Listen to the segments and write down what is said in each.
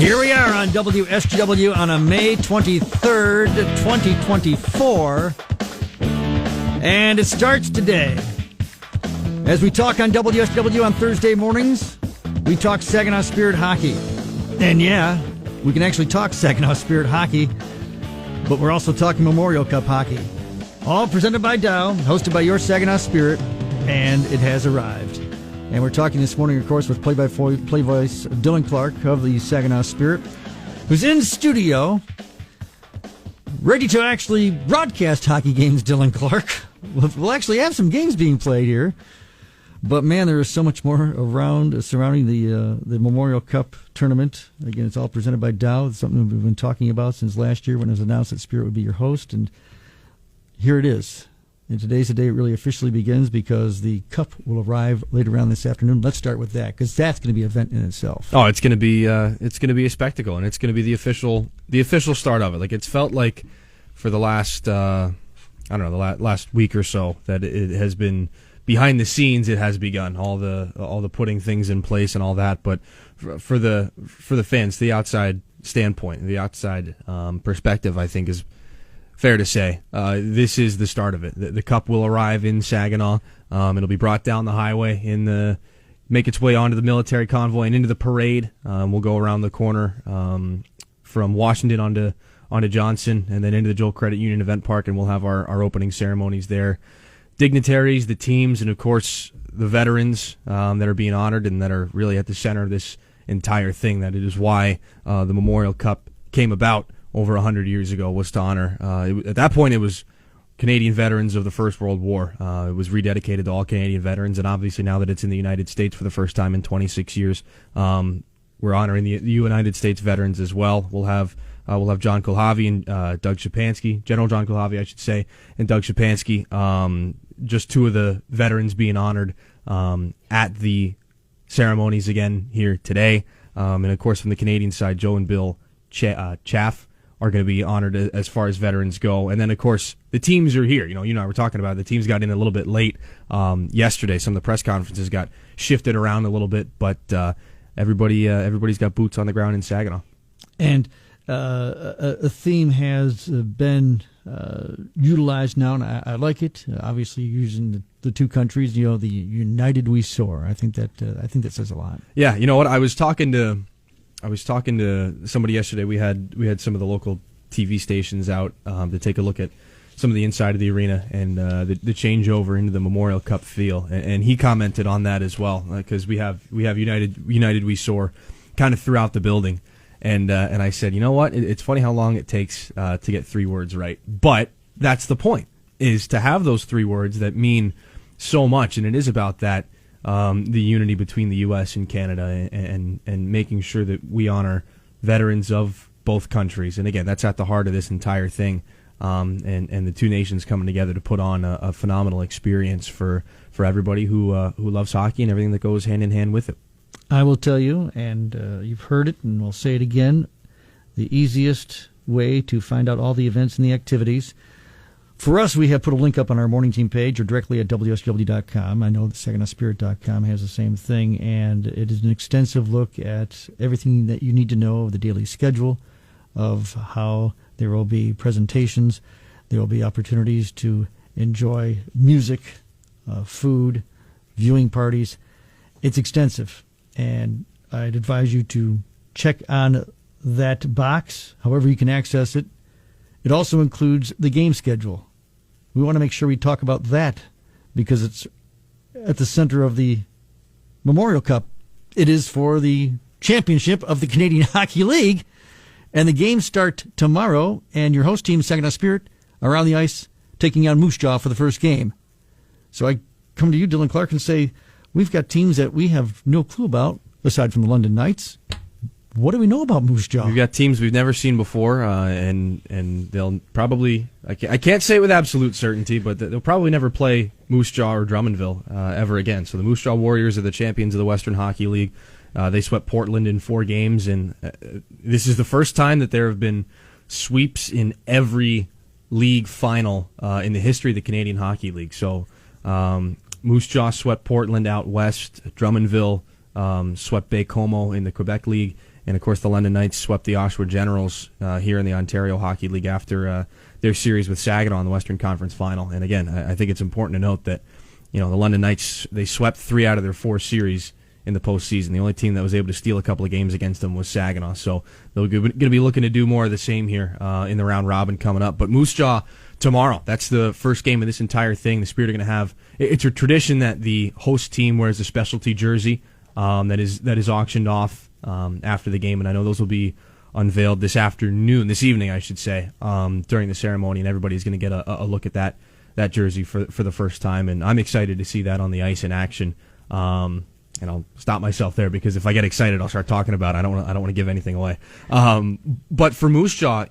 Here we are on WSGW on a May 23rd, 2024, and it starts today. As we talk on WSGW on Thursday mornings, we talk Saginaw Spirit hockey. And yeah, we can actually talk Saginaw Spirit hockey, but we're also talking Memorial Cup hockey. All presented by Dow, hosted by your Saginaw Spirit, and it has arrived. And we're talking this morning, of course, with play voice Dillon Clark of the Saginaw Spirit, who's in studio, ready to actually broadcast hockey games, Dillon Clark. We'll actually have some games being played here. But, man, there is so much more around surrounding the Memorial Cup tournament. Again, it's all presented by Dow. It's something we've been talking about since last year when it was announced that Spirit would be your host. And here it is. And today's the day it really officially begins because the Cup will arrive later on this afternoon. Let's start with that because that's going to be an event in itself. Oh, it's going to be a spectacle, and it's going to be the official start of it. Like it's felt like for the last last week or so that it has been behind the scenes. It has begun all the putting things in place and all that. But for the fans, the outside standpoint, the outside perspective, I think is fair to say. This is the start of it. The Cup will arrive in Saginaw. It'll be brought down the highway make its way onto the military convoy and into the parade. We'll go around the corner from Washington onto Johnson and then into the Joel Credit Union Event Park, and we'll have our opening ceremonies there. Dignitaries, the teams, and of course the veterans that are being honored and that are really at the center of this entire thing. That it is why the Memorial Cup came about over 100 years ago, was to honor. At that point, it was Canadian veterans of the First World War. It was rededicated to all Canadian veterans, and obviously now that it's in the United States for the first time in 26 years, we're honoring the United States veterans as well. We'll have John Kulhavy and Doug Shapansky, General John Kulhavy, I should say, and Doug Shapansky, just two of the veterans being honored at the ceremonies again here today. And of course, from the Canadian side, Joe and Bill Chaff are going to be honored as far as veterans go. And then, of course, the teams are here. You and I were talking about it. The teams got in a little bit late yesterday. Some of the press conferences got shifted around a little bit, but everybody's got boots on the ground in Saginaw. And a theme has been utilized now, and I like it. Obviously, using the two countries, the United We Soar. I think that says a lot. Yeah, you know what? I was talking to somebody yesterday. We had some of the local TV stations out to take a look at some of the inside of the arena and the changeover into the Memorial Cup feel, and he commented on that as well because we have United We Soar kind of throughout the building. And I said, you know what? It's funny how long it takes to get three words right. But that's the point, is to have those three words that mean so much. And it is about that, the unity between the U.S. and Canada and making sure that we honor veterans of both countries. And again, that's at the heart of this entire thing. And the two nations coming together to put on a phenomenal experience for everybody who loves hockey and everything that goes hand in hand with it. I will tell you, and you've heard it, and we'll say it again, the easiest way to find out all the events and the activities. For us, we have put a link up on our morning team page or directly at WSW.com. I know that SaginawSpirit.com has the same thing, and it is an extensive look at everything that you need to know of the daily schedule, of how there will be presentations, there will be opportunities to enjoy music, food, viewing parties. It's extensive. And I'd advise you to check on that box, however you can access it. It also includes the game schedule. We want to make sure we talk about that because it's at the center of the Memorial Cup. It is for the championship of the Canadian Hockey League, and the games start tomorrow, and your host team, Saginaw Spirit, are on the ice taking on Moose Jaw for the first game. So I come to you, Dillon Clark, and say, we've got teams that we have no clue about, aside from the London Knights. What do we know about Moose Jaw? We've got teams we've never seen before, and they'll probably, I can't say it with absolute certainty, but they'll probably never play Moose Jaw or Drummondville ever again. So the Moose Jaw Warriors are the champions of the Western Hockey League. They swept Portland in 4 games, and this is the first time that there have been sweeps in every league final in the history of the Canadian Hockey League. So Moose Jaw swept Portland out west. Drummondville swept Baie-Comeau in the Quebec League. And, of course, the London Knights swept the Oshawa Generals here in the Ontario Hockey League after their series with Saginaw in the Western Conference Final. And, again, I think it's important to note that, the London Knights, they swept 3 out of their 4 series in the postseason. The only team that was able to steal a couple of games against them was Saginaw. So they're going to be looking to do more of the same here in the round robin coming up. But Moose Jaw tomorrow, that's the first game of this entire thing. The Spirit are going to have, it's a tradition that the host team wears a specialty jersey that is auctioned off after the game, and I know those will be unveiled this evening, I should say, during the ceremony, and everybody's going to get a look at that jersey for the first time, and I'm excited to see that on the ice in action. And I'll stop myself there because if I get excited, I'll start talking about it. I don't want to give anything away. But for Moose Jaw,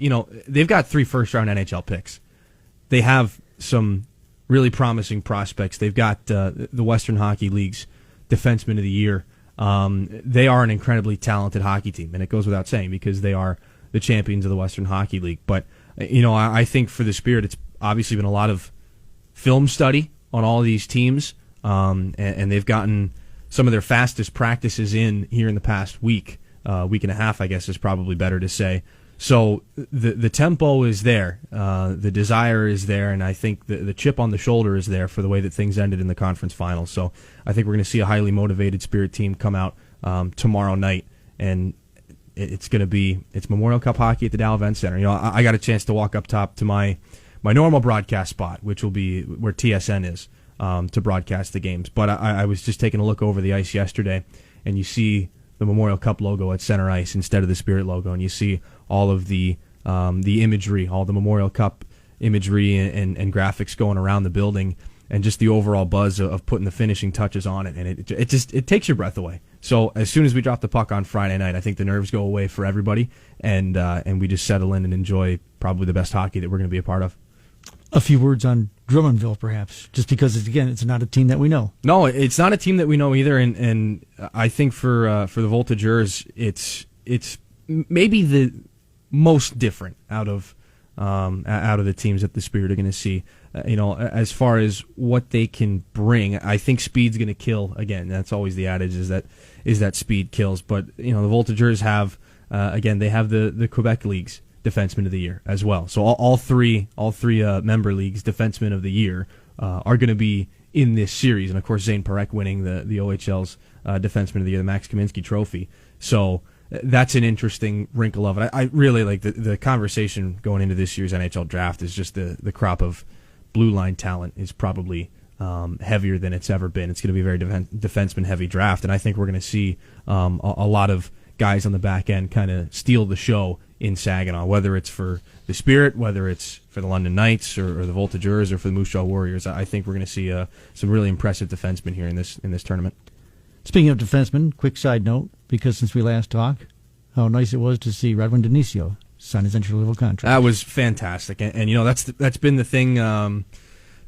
they've got 3 first-round NHL picks. They have some really promising prospects. They've got the Western Hockey League's Defenseman of the Year. They are an incredibly talented hockey team, and it goes without saying because they are the champions of the Western Hockey League. But, I think for the Spirit, it's obviously been a lot of film study on all of these teams, and they've gotten some of their fastest practices in here in the past week and a half, I guess is probably better to say. So the tempo is there, the desire is there, and I think the chip on the shoulder is there for the way that things ended in the conference finals. So I think we're going to see a highly motivated Spirit team come out tomorrow night, and it's Memorial Cup hockey at the Dow Event Center. I got a chance to walk up top to my normal broadcast spot, which will be where TSN is, to broadcast the games. But I was just taking a look over the ice yesterday, and you see the Memorial Cup logo at center ice instead of the Spirit logo, and you see all of the imagery, all the Memorial Cup imagery and graphics going around the building, and just the overall buzz of putting the finishing touches on it, and it takes your breath away. So as soon as we drop the puck on Friday night, I think the nerves go away for everybody, and we just settle in and enjoy probably the best hockey that we're going to be a part of. A few words on Drummondville, perhaps, just because it's not a team that we know. No, it's not a team that we know either, and I think for the Voltigeurs, it's maybe the most different out of the teams that the Spirit are going to see. As far as what they can bring, I think speed's going to kill. Again, that's always the adage is that speed kills. But the Voltigeurs have they have the Quebec League's Defenseman of the Year as well. So all three member leagues Defenseman of the Year are going to be in this series, and of course Zane Parekh winning the OHL's Defenseman of the Year, the Max Kaminsky Trophy. So that's an interesting wrinkle of it. I really like the conversation going into this year's NHL draft is just the crop of blue line talent is probably heavier than it's ever been. It's going to be a very defenseman heavy draft, and I think we're going to see a lot of guys on the back end kind of steal the show in Saginaw, whether it's for the Spirit, whether it's for the London Knights or the Voltigeurs or for the Moose Jaw Warriors. I think we're going to see some really impressive defensemen here in this tournament. Speaking of defensemen, quick side note, because since we last talked, how nice it was to see Radwan Denisio sign his entry-level contract. That was fantastic, and that's been the thing kind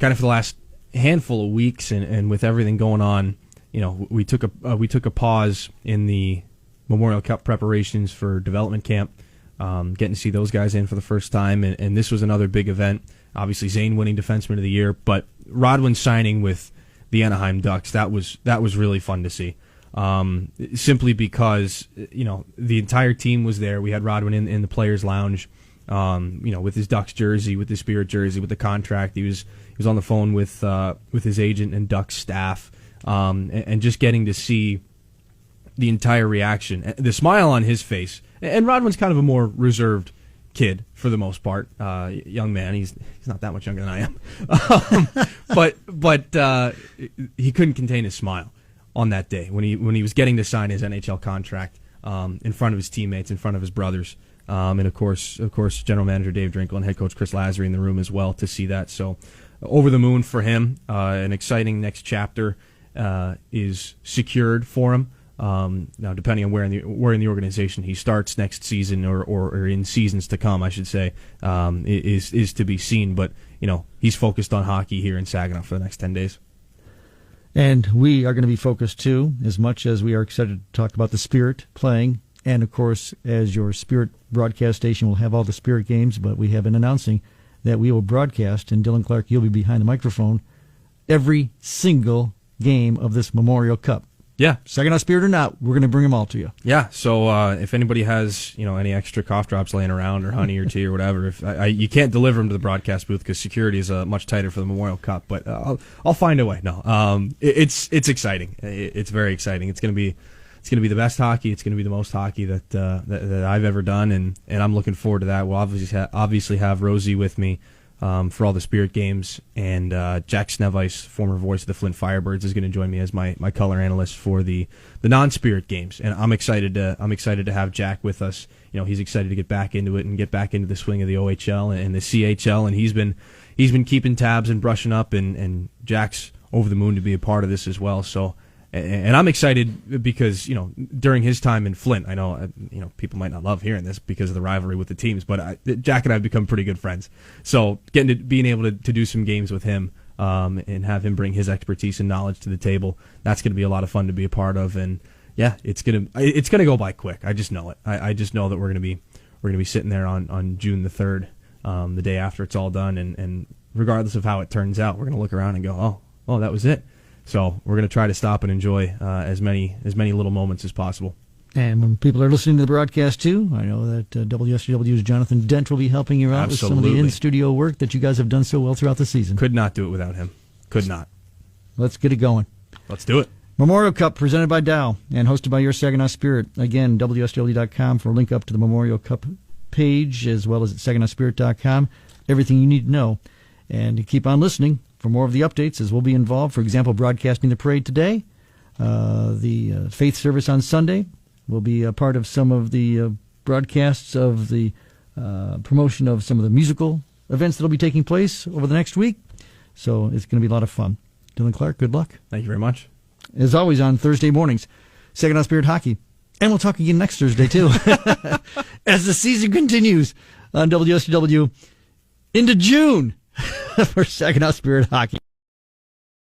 of for the last handful of weeks, and with everything going on, we took a pause in the Memorial Cup preparations for development camp, getting to see those guys in for the first time, and this was another big event. Obviously, Zane winning Defenseman of the Year, but Rodwin signing with the Anaheim Ducks, that was really fun to see. Simply because the entire team was there. We had Rodwin in the players' lounge, with his Ducks jersey, with his Spirit jersey, with the contract. He was on the phone with his agent and Ducks staff, and just getting to see the entire reaction, the smile on his face. And Rodwin's kind of a more reserved kid for the most part, young man. He's not that much younger than I am, but he couldn't contain his smile on that day when he was getting to sign his NHL contract in front of his teammates, in front of his brothers, and of course, General Manager Dave Drinkle and Head Coach Chris Lazary in the room as well to see that. So, over the moon for him. An exciting next chapter is secured for him. Now, depending on where in the organization he starts next season or in seasons to come, I should say, is to be seen. But he's focused on hockey here in Saginaw for the next 10 days. And we are going to be focused, too, as much as we are excited to talk about the Spirit playing. And, of course, as your Spirit broadcast station will have all the Spirit games, but we have been announcing that we will broadcast, and Dillon Clark, you'll be behind the microphone, every single game of this Memorial Cup. Yeah. Saginaw Spirit or not, we're going to bring them all to you. Yeah. So if anybody has any extra cough drops laying around or honey or tea or whatever, if you can't deliver them to the broadcast booth because security is much tighter for the Memorial Cup, but I'll find a way. No, it's exciting. It's very exciting. It's going to be the best hockey. It's going to be the most hockey that I've ever done, and I'm looking forward to that. We'll obviously have Rosie with me for all the Spirit games, and Jack Snevice, former voice of the Flint Firebirds, is going to join me as my color analyst for the non-Spirit games, and I'm excited to have Jack with us. He's excited to get back into it and get back into the swing of the OHL and the CHL, and he's been keeping tabs and brushing up, and Jack's over the moon to be a part of this as well. So. And I'm excited because, during his time in Flint, I know, people might not love hearing this because of the rivalry with the teams, but Jack and I have become pretty good friends. So being able to do some games with him and have him bring his expertise and knowledge to the table, that's going to be a lot of fun to be a part of. And yeah, it's gonna go by quick. I just know it. I just know that we're gonna be sitting there on June the 3rd, the day after it's all done, and regardless of how it turns out, we're gonna look around and go, oh, that was it. So we're going to try to stop and enjoy as many little moments as possible. And when people are listening to the broadcast, too, I know that WSW's Jonathan Dent will be helping you out with some of the in-studio work that you guys have done so well throughout the season. Could not do it without him. Could not. Let's get it going. Let's do it. Memorial Cup presented by Dow and hosted by your Saginaw Spirit. Again, WSW.com for a link up to the Memorial Cup page, as well as at SaginawSpirit.com. Everything you need to know. And to keep on listening for more of the updates, as we'll be involved, for example, broadcasting the parade today, the faith service on Sunday will be a part of some of the broadcasts of the promotion of some of the musical events that will be taking place over the next week. So it's going to be a lot of fun. Dillon Clark, good luck. Thank you very much. As always, on Thursday mornings, Saginaw Spirit Hockey. And we'll talk again next Thursday, too, as the season continues on WSW into June for Saginaw Spirit Hockey.